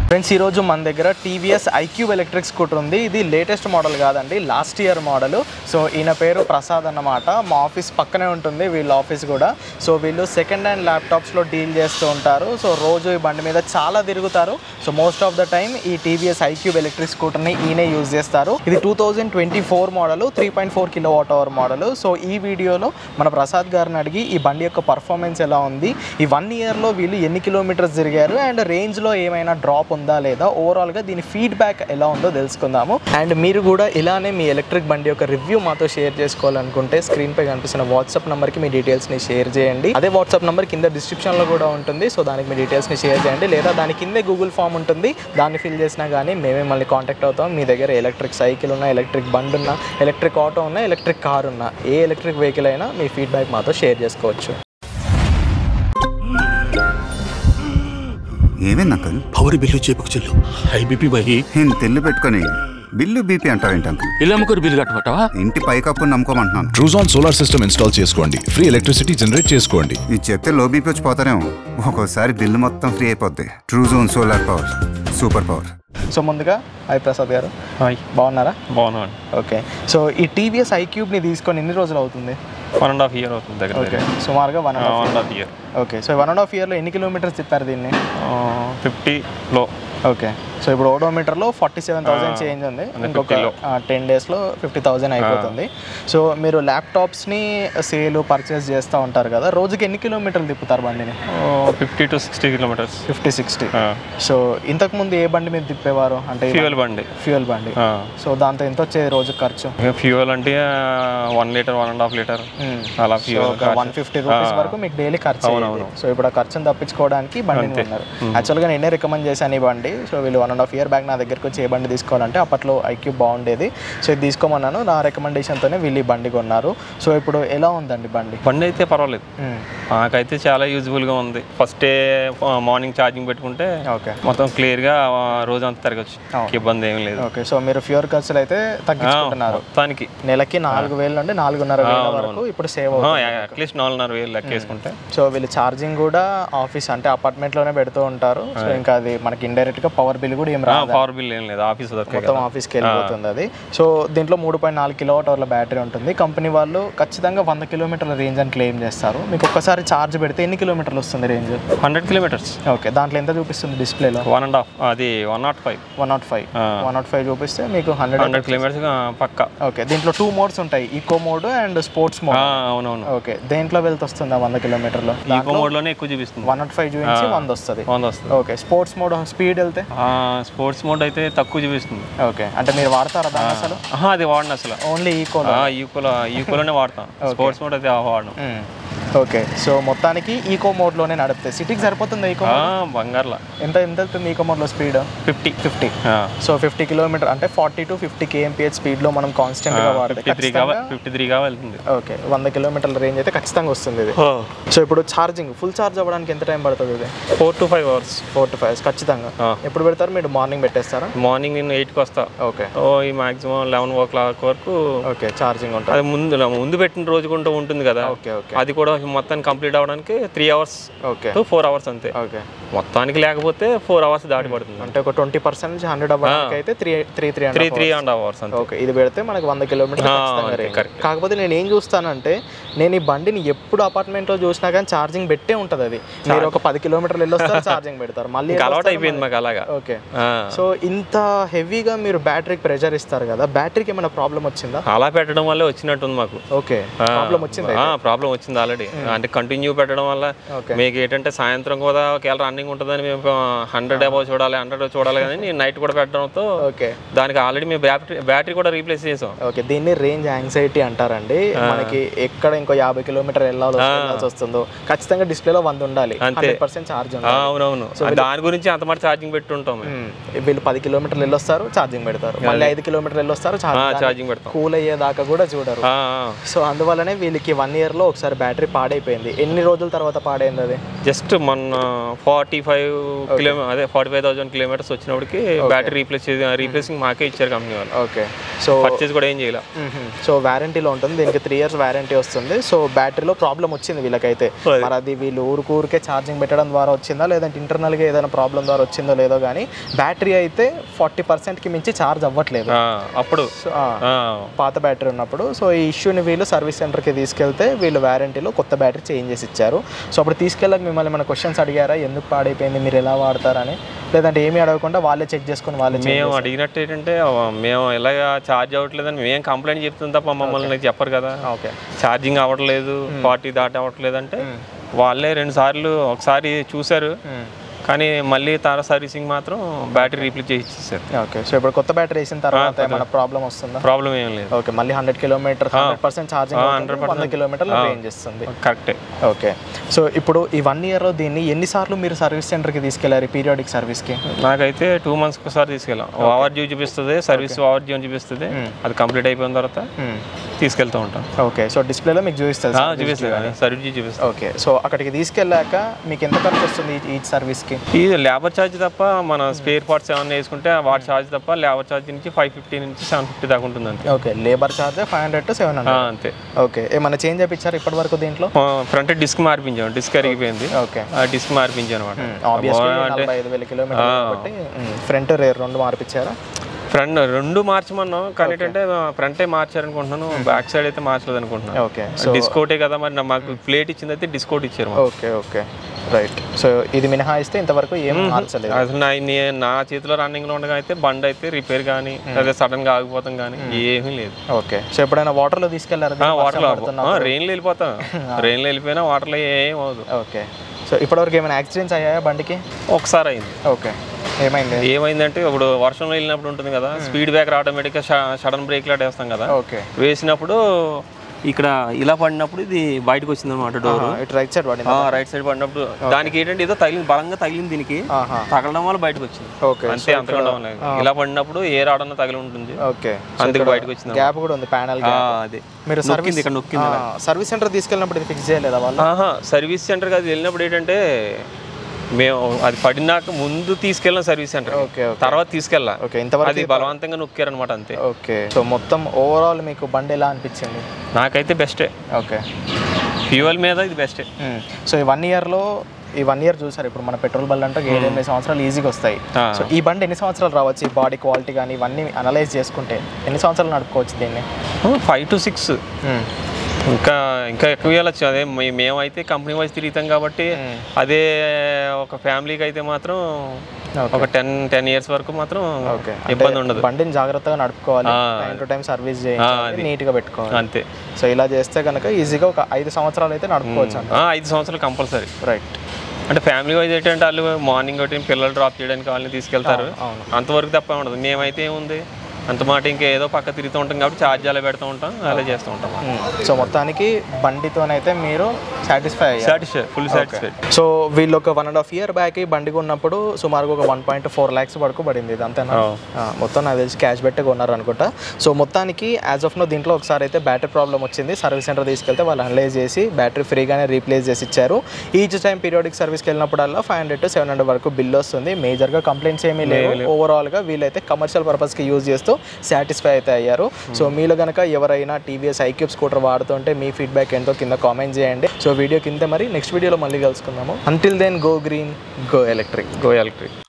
Friends ఈ రోజు మన దగ్గర టీవీఎస్ ఐక్యూబ్ ఎలక్ట్రిక్ స్కూటర్ ఉంది. ఇది లేటెస్ట్ మోడల్ కాదండి, లాస్ట్ ఇయర్ మోడల్. సో ఈయన పేరు ప్రసాద్ అన్నమాట. మా ఆఫీస్ పక్కనే ఉంటుంది వీళ్ళ ఆఫీస్ కూడా. సో వీళ్ళు సెకండ్ హ్యాండ్ ల్యాప్టాప్స్లో డీల్ చేస్తూ ఉంటారు. సో రోజు ఈ బండి మీద చాలా తిరుగుతారు. So most of the time ఈ టీవీఎస్ ఐక్యూబ్ ఎలక్ట్రిక్ స్కూటర్ని ఈయనే యూజ్ చేస్తారు. ఇది 2024 మోడల్, 3.4 kWh మోడల్. సో ఈ వీడియోలో మన ప్రసాద్ గారిని అడిగి ఈ బండి యొక్క పర్ఫార్మెన్స్ ఎలా ఉంది, ఈ 1 ఇయర్లో వీళ్ళు ఎన్ని కిలోమీటర్స్ తిరిగారు అండ్ రేంజ్లో ఏమైనా డ్రాప్ ఉందా లేదా, ఓవరాల్గా దీని ఫీడ్బ్యాక్ ఎలా ఉందో తెలుసుకుందాము. అండ్ మీరు కూడా ఇలానే మీ ఎలక్ట్రిక్ బండి యొక్క రివ్యూ మాతో షేర్ చేసుకోవాలనుకుంటే స్క్రీన్పై కనిపిస్తున్న వాట్సాప్ నెంబర్కి మీ డీటెయిల్స్ని షేర్ చేయండి. అదే వాట్సాప్ నెంబర్ కింద డిస్క్రిప్షన్లో కూడా ఉంటుంది. సో దానికి మీ డీటెయిల్స్ని షేర్ చేయండి, లేదా దాని కిందే గూగుల్ ఫామ్ ఉంటుంది, దాన్ని ఫిల్ చేసినా కానీ మేమే మళ్ళీ కాంటాక్ట్ అవుతాం. మీ దగ్గర ఎలక్ట్రిక్ సైకిల్ ఉన్నా, ఎలక్ట్రిక్ బండి ఉన్నా, ఎలక్ట్రిక్ ఆటో ఉన్నా, ఎలక్ట్రిక్ కార్ ఉన్నా, ఏ ఎలక్ట్రిక్ వెహికల్ అయినా మీ ఫీడ్బ్యాక్ మాతో షేర్ చేసుకోవచ్చు. ఏమేంది అంకల్? పవర్ బిల్లు చేపకు చెల్లు హై బీపీ బై తెల్లు పెట్టుకొని బిల్లు బీపీ అంటావేంటి అంకల్? ఇలా అమ్ముకొని బిల్లు కట్టమంటావా? ఇంటి పైకప్పు నమ్ముకోమంటున్నాను. ట్రూజాన్ సోలార్ సిస్టమ్ ఇన్స్టాల్ చేసుకోండి, ఫ్రీ ఎలక్ట్రిసిటీ జనరేట్ చేసుకోండి. ఇది చెప్తే లో బీపీ వచ్చి పోతారేమో, ఒక్కోసారి బిల్లు మొత్తం ఫ్రీ అయిపోద్ది. Truzon solar power, super power. So ముందుగా హాయ్ ప్రసాద్ గారు. హాయ్, బాగున్నారా? బాగున్నాను. ఓకే, సో ఈ టీవీఎస్ ఐక్యూబ్ని తీసుకొని ఎన్ని రోజులు అవుతుంది? 1.5 year అవుతుంది దగ్గర. ఓకే, సుమారుగా 1.5 year. ఓకే, సో 1.5 yearలో ఎన్ని కిలోమీటర్స్ తిప్పారు దీన్ని? 50లో. ఓకే, సో ఇప్పుడు ఓడోమీటర్లో 47,000 చేంజ్ ఉంది. ఇంకొక 10 daysలో 50,000 అయిపోతుంది. సో మీరు ల్యాప్టాప్స్ని సేల్ పర్చేస్ చేస్తూ ఉంటారు కదా, రోజుకి ఎన్ని కిలోమీటర్లు తిప్పుతారు బండిని? 50 to 60 kilometers. 50-60. సో ఇంతకుముందు ఏ బండి మీద తిప్పేవారు? అంటే ఫ్యూయల్ బండి. ఫ్యూయల్ బండి. సో దాంతో ఎంత వచ్చేది రోజు ఖర్చు? ఫ్యూయల్ అంటే 1 liter 1.5 liter అలా ఫ్యూయల్. 150 రూపీస్ వరకు మీకు డైలీ ఖర్చు. సో ఇప్పుడు ఆ ఖర్చును తప్పించుకోవడానికి బండిని ఉన్నారు. యాక్చువల్గా నేనే రికమెండ్ చేశాను ఈ బండి. సో వీళ్ళు 1.5 year బ్యాక్ నా దగ్గరికి వచ్చి ఏ బండి తీసుకోవాలంటే అప్పట్లో ఐక్యూబ్ బాగుండేది, సో ఇది తీసుకోమన్నాను. నా రికమెండేషన్తోనే వీళ్ళు ఈ బండి కొన్నారు. సో ఇప్పుడు ఎలా ఉందండి బండి? బండి అయితే పర్వాలేదు, నాకైతే చాలా యూజ్ఫుల్గా ఉంది. ఫస్ట్ డే మార్నింగ్ ఛార్జింగ్ పెట్టుకుంటే ఓకే మొత్తం క్లియర్గా రోజంతా తిరగచ్చు, ఇబ్బంది ఏం లేదు. ఓకే, సో మీరు ఫ్యూర్ ఖర్చులు అయితే తగ్గించుకుంటున్నారు. మొత్తానికి నెలకి 4,000 నుండి 4,500 వరకు ఇప్పుడు సేవ్ అవుతుంది. అట్లీస్ట్ 4,500 లెక్కేసుకుంటే. సో వీళ్ళు ఛార్జింగ్ కూడా ఆఫీస్ అంటే అపార్ట్మెంట్లోనే పెడుతూ ఉంటారు. సో ఇంకా అది మనకి ఇండైరెక్ట్గా పవర్ బిల్ కూడా ఏం రాదు. పవర్ బిల్ ఏం లేదు, ఆఫీస్ మొత్తం ఆఫీస్కి వెళ్ళిపోతుంది అది. సో దీంట్లో 3.4 kWh బ్యాటరీ ఉంటుంది. కంపెనీ వాళ్ళు ఖచ్చితంగా 100 kilometerల రేంజ్ అని క్లెయిమ్ చేస్తారు. మీకు ఒక్కసారి ఛార్జ్ పెడితే ఎన్ని కిలోమీటర్లు వస్తుంది రేంజ్? 100 kilometers. ఓకే, దాంట్లో ఎంత చూపిస్తుంది డిస్ప్లేలో? 1.5, అది 105 చూపిస్తే మీకు 100 kilometers పక్క. ఓకే, దీంట్లో 2 మోడ్స్ ఉంటాయి, eco mode and sports mode. అవునవును. ఓకే, దేంట్లో వెళ్తే వస్తుందా 100 kilometerలో? ఈకో మోడ్లోనే ఎక్కువ చూపిస్తుంది. 105 చూపించి 100 వస్తుంది. ఓకే, స్పోర్ట్స్ మోడ్ స్పీడ్ వెళ్తే? స్పోర్ట్స్ మోడ్ అయితే తక్కువ చూపిస్తుంది. ఓకే, అంటే మీరు వాడతారా దాన్ని అసలు? అది వాడిన అసలు ఓన్లీ ఈకోలోనే వాడతాం. స్పోర్ట్స్ మోడ్ అయితే వాడను. ఓకే, సో మొత్తానికి ఈకో మోడ్లోనే నడిపితే సిటీకి సరిపోతుంది. ఈకో బంగార్లా ఎంత వెళ్తుంది ఈకో మోడ్లో స్పీడ్? 50. సో 50 kilometers అంటే 40 to 50 kmph స్పీడ్లో మనం కాన్స్టెంట్గా వాడితే 53 వెళ్తుంది. ఓకే, 100 kilometerల రేంజ్ అయితే ఖచ్చితంగా వస్తుంది ఇది. సో ఇప్పుడు ఛార్జింగ్ ఫుల్ ఛార్జ్ అవ్వడానికి ఎంత టైం పడుతుంది ఇది? 4 to 5 hours. 4 to 5 hours ఖచ్చితంగా. ఎప్పుడు పెడతారు మీరు? మార్నింగ్ పెట్టేస్తారా? మార్నింగ్ నేను 8కి వస్తా. ఓకే, ఈ మాక్సిమం 11 o'clock వరకు ఓకే ఛార్జింగ్ ఉంటుంది. అది ముందు పెట్టిన రోజు కూడా ఉంటుంది కదా. ఓకే ఓకే, అది కూడా మొత్తం కంప్లీట్ అవ్వడానికి 3 hours ఓకే to 4 hours అంతే. ఓకే, మొత్తానికి లేకపోతే 4 hours దాటి పడుతుంది. అంటే ఒక 20% నుంచి 100 అవ్వడానికి అయితే 3.5 hours అంతే. ఓకే, ఇది పెడితే మనకి 100 kilometers. కాకపోతే నేను ఏం చూస్తానంటే, నేను ఈ బండిని ఎప్పుడు అపార్ట్మెంట్లో చూసినా కానీ ఛార్జింగ్ పెట్టే ఉంటుంది. అది మీరు ఒక 10 kilometers వెళ్ళొస్తారు ఛార్జింగ్ పెడతారు, మళ్ళీ అలవాటు అయిపోయింది మాకు అలాగా. ఓకే, సో ఇంత హెవీగా మీరు బ్యాటరీకి ప్రెషర్ ఇస్తారు కదా, బ్యాటరీకి ఏమైనా ప్రాబ్లం వచ్చిందా? అలా పెట్టడం వల్లే వచ్చినట్టుంది మాకు. ఓకే, ప్రాబ్లం వచ్చింది ఆల్రెడీ. అంటే కంటిన్యూ పెట్టడం వల్ల మీకు ఏంటంటే సాయంత్రం కూడా ఒకవేళ రన్నింగ్ ఉంటుందని మేము 100 above చూడాలి, 100 చూడాలి కానీ నేను నైట్ కూడా పెట్టడంతో దానికి ఆల్రెడీ మేము బ్యాటరీ కూడా రీప్లేస్ చేసాం. ఓకే, దీన్ని రేంజ్ యాంగ్జైటీ అంటారండి. మనకి ఎక్కడ ఇంకో 50 kilometers వెళ్ళాల్సి వస్తుందో ఖచ్చితంగా డిస్ప్లేలో 100 ఉండాలి, 100% ఛార్జ్ ఉండాలి. అవునవును, దాని గురించి అంత మాట ఛార్జింగ్ పెట్టుంటాం. వీళ్ళు 10 kilometers వెళ్ళొస్తారు ఛార్జింగ్ పెడతారు, మళ్ళీ 5 kilometers వెళ్ళొస్తారు ఛార్జింగ్ పెడతారు, కూల్ అయ్యేదాకా కూడా చూడరు. సో అందువల్లనే వీళ్ళకి 1 yearలో ఒకసారి బ్యాటరీ పాడైపోయింది. ఎన్ని రోజుల తర్వాత పాడైంది అది? జస్ట్ మొన్న 45,000 కిలోమీటర్స్ వచ్చినప్పటికి బ్యాటరీ రీప్లేసింగ్ మాకే ఇచ్చారు కంపెనీ వాళ్ళు. ఓకే. సో పర్చేస్ కూడా ఏం చేయాలి. సో వారంటీలో ఉంటుంది, దీనికి 3 years వారంటీ వస్తుంది. సో బ్యాటరీలో ప్రాబ్లం వచ్చింది వీళ్ళకైతే, మరి అది వీళ్ళు ఊరికే ఛార్జింగ్ పెట్టడం ద్వారా వచ్చిందా లేదంటే ఇంటర్నల్గా ఏదైనా ప్రాబ్లం ద్వారా వచ్చిందో లేదో కానీ బ్యాటరీ అయితే 40%కి మించి ఛార్జ్ అవ్వట్లేదు అప్పుడు పాత బ్యాటరీ ఉన్నప్పుడు. సో ఈ ఇష్యూని వీళ్ళు సర్వీస్ సెంటర్కి తీసుకెళ్తే వీళ్ళు వారంటీలో కొత్త బ్యాటరీ చేంజ్ చేసి ఇచ్చారు. సో అప్పుడు తీసుకెళ్ళక మిమ్మల్ని మన క్వశ్చన్స్ అడిగారా, ఎందుకు పాడైపోయింది, మీరు ఎలా వాడతారని? లేదంటే ఏమీ అడగకుండా వాళ్ళే చెక్ చేసుకుని వాళ్ళే? మేము అడిగినట్టు ఏంటంటే మేము ఎలాగ ఛార్జ్ అవ్వట్లేదని మేము కంప్లైంట్ చెప్తుంది తప్ప మమ్మల్ని చెప్పరు కదా. ఓకే. ఛార్జింగ్ అవ్వట్లేదు, 40 దాటి అవ్వట్లేదు అంటే వాళ్ళే 2 సార్లు ఒకసారి చూశారు, కానీ మళ్ళీ తార సర్వీసింగ్ మాత్రం బ్యాటరీ రీప్లేస్ చేసి ఇచ్చేసారు. ఓకే. సో ఇప్పుడు కొత్త బ్యాటరీ వేసిన తర్వాత ఏమైనా ప్రాబ్లం వస్తుందా? ప్రాబ్లం ఏం లేదు. ఓకే. మళ్ళీ 100 కిలోమీటర్ 100% ఛార్జింగ్ 100 కిలోమీటర్లు రేంజ్ ఇస్తుంది. కరెక్టే. ఓకే. సో ఇప్పుడు ఈ 1 yearలో దీన్ని ఎన్నిసార్లు మీరు సర్వీస్ సెంటర్కి తీసుకెళ్లారు పీరియాడిక్ సర్వీస్కి? నాకైతే 2 months ఒకసారి తీసుకెళ్ళాం. ఓవర్ డ్యూ చూపిస్తుంది, సర్వీస్ ఓవర్ డ్యూ చూపిస్తుంది. అది కంప్లీట్ అయిపోయిన తర్వాత తీసుకెళ్తూ ఉంటాం. ఓకే. సో డిస్ప్లేలో మీకు చూపిస్తుంది, సర్వీస్ చూపిస్తుంది. ఓకే. సో అక్కడికి తీసుకెళ్ళాక మీకు ఎంత ఖర్చు వస్తుంది ఈ సర్వీస్కి? ఇది లేబర్ ఛార్జ్ తప్ప మన స్పేర్ పార్ట్స్ ఏమైనా వేసుకుంటే వాటి ఛార్జ్ తప్ప లేబర్ ఛార్జ్ నుంచి 550 నుంచి 750 దాకా ఉంటుంది అంతే. ఓకే. లేబర్ ఛార్జ్ 500 to 700 అంతే. ఓకే. ఏమైనా చేంజ్ చేయించారు ఇప్పటి వరకు దీంట్లో? ఫ్రంట్ డిస్క్ మార్పించాం, డిస్క్ అరిగిపోయింది. ఓకే. ఆ డిస్క్ మార్పించాను అనమాట. 45,000 కిలోమీటర్లు కాబట్టి ఫ్రంట్ రేర్ 2 మార్పించారా? ఫ్రంట్ 2 మార్చమన్నాం, కానీ ఏంటంటే ఫ్రంటే మార్చారనుకుంటున్నాను, బ్యాక్ సైడ్ అయితే మార్చలేదు అనుకుంటున్నాను. ఓకే. డిస్కౌటే కదా మరి, మాకు ప్లేట్ ఇచ్చింది అయితే డిస్కౌంట్ ఇచ్చారు. ఓకే. ఓకే. రైట్. సో ఇది మినహాయిస్తే ఇంతవరకు ఏం మార్చలేదు. అసలు నా చేతిలో రన్నింగ్లో ఉండగా అయితే బండి అయితే రిపేర్ కానీ అదే సడన్గా ఆగిపోతాం కానీ ఏమీ లేదు. ఓకే. సో ఎప్పుడైనా వాటర్లో తీసుకెళ్లారు? వాటర్లో రెయిన్లో వెళ్ళిపోతాం, రెయిన్లో వెళ్ళిపోయినా వాటర్లో ఏం అవ్వదు. ఓకే. సో ఇప్పటివరకు ఏమైనా యాక్సిడెంట్స్ అయ్యాయా బండికి? ఒకసారి అయింది. ఓకే. ఏమైందంటే ఇప్పుడు వర్షంలో వెళ్ళినప్పుడు ఉంటుంది కదా, స్పీడ్ బ్రేకర్ ఆటోమేటిక్గా సడన్ బ్రేక్ లాట్ వేస్తాం కదా, వేసినప్పుడు ఇక్కడ ఇలా పడినప్పుడు ఇది బయటకు వచ్చింది అనమాట. డోర్ రైట్ సైడ్ పడింది. రైట్ సైడ్ పడినప్పుడు దానికి ఏంటంటే ఏదో తగిలింది, బలంగా తగిలింది, దీనికి తగలడం వల్ల బయటకు వచ్చింది. అంతే, అంతకుండా ఉన్నాయి. ఇలా పడినప్పుడు ఏ రాడన్నా తగిలి ఉంటుంది, అందుకు బయటకు వచ్చింది. గ్యాప్ కూడా ఉంది ప్యానల్. అది మీరు సర్వీస్ ఇక్కడ నొక్కింది. సర్వీస్ సెంటర్ తీసుకెళ్ళినప్పుడు ఇది ఫిక్స్ చేయలేదా వాళ్ళు? సర్వీస్ సెంటర్కి అది వెళ్ళినప్పుడు ఏంటంటే మేము అది పడినాక ముందు తీసుకెళ్ళాం సర్వీస్ సెంటర్, తర్వాత తీసుకెళ్ళా. అది బలవంతంగా నొక్కారనమాట అంతే. ఓకే. సో మొత్తం ఓవరాల్ మీకు బండి ఎలా అనిపించింది? నాకైతే బెస్టే. ఓకే. ఫ్యూయల్ మీద ఇది బెస్టే. సో ఈ 1 yearలో ఈ 1 year చూసారు, ఇప్పుడు మన పెట్రోల్ బండ్లు అంటే 7-8 సంవత్సరాలు ఈజీగా వస్తాయి. సో ఈ బండి ఎన్ని సంవత్సరాలు రావచ్చు? ఈ బాడీ క్వాలిటీ కానీ ఇవన్నీ అనలైజ్ చేసుకుంటే ఎన్ని సంవత్సరాలు నడుపుకోవచ్చు దీన్ని? 5 to 6. ఇంకా ఎక్కువ వెళ్ళచ్చు. అదే మేమైతే కంపెనీ వైజ్ తిరుగుతాం కాబట్టి, అదే ఒక ఫ్యామిలీకి అయితే మాత్రం ఒక 10 years వరకు మాత్రం ఇబ్బంది ఉండదు. బండిని జాగ్రత్తగా నడుపుకోవాలి, టైం టు టైం సర్వీస్ చేయాలి, నీట్గా పెట్టుకోవాలి అంతే. సో ఇలా చేస్తే కనుక ఈజీగా ఒక 5 సంవత్సరాలు అయితే నడుపుకోవచ్చు. 5 సంవత్సరాలు కంపల్సరీ. రైట్. అంటే ఫ్యామిలీ వైజ్ ఏంటంటే వాళ్ళు మార్నింగ్ ఒకటి పిల్లలు డ్రాప్ చేయడానికి వాళ్ళని తీసుకెళ్తారు, అంతవరకు తప్ప ఉండదు. మేమైతే ఏముంది అంత మాట ఇంకా ఏదో పక్క తిరుగుతూ ఉంటాం కాబట్టి ఛార్జ్ అలా పెడుతూ ఉంటాం, అలా చేస్తూ ఉంటాం. సో మొత్తానికి బండితోనైతే మీరు సాటిస్ఫై ఫుల్ సాటిస్ఫైడ్. సో వీళ్ళు ఒక 1.5 year బ్యాక్ బండి కొన్నప్పుడు సుమారుగా ఒక 1.4 lakhs వరకు పడింది. ఇది అంతేనా? మొత్తం నాకు తెలిసి క్యాష్ పెట్టి కొన్నారు అనుకుంటా. సో మొత్తానికి యాజ్ ఆఫ్ నో దీంట్లో ఒకసారి అయితే బ్యాటరీ ప్రాబ్లం వచ్చింది, సర్వీస్ సెంటర్ తీసుకెళ్తే వాళ్ళు అనలైజ్ చేసి బ్యాటరీ ఫ్రీగానే రీప్లేస్ చేసి ఇచ్చారు. ఈచ్ టైం పీరియాడిక్ సర్వీస్కి వెళ్ళినప్పుడల్లా 500 to 700 వరకు బిల్ వస్తుంది. మేజర్గా కంప్లైంట్స్ ఏమీ లేవు. ఓవరాల్గా వీళ్ళైతే కమర్షియల్ పర్పస్కి యూజ్ చేస్తూ సాటిస్ఫై అయితే అయ్యారు. సో మీలో కనుక ఎవరైనా టీవీఎస్ ఐక్యూబ్ స్కూటర్ వాడుతుంటే మీ ఫీడ్బ్యాక్ ఏంటో కింద కామెంట్ చేయండి. సో వీడియో కింద మరి నెక్స్ట్ వీడియోలో మళ్ళీ కలుసుకుందాము. Until then go green, go electric.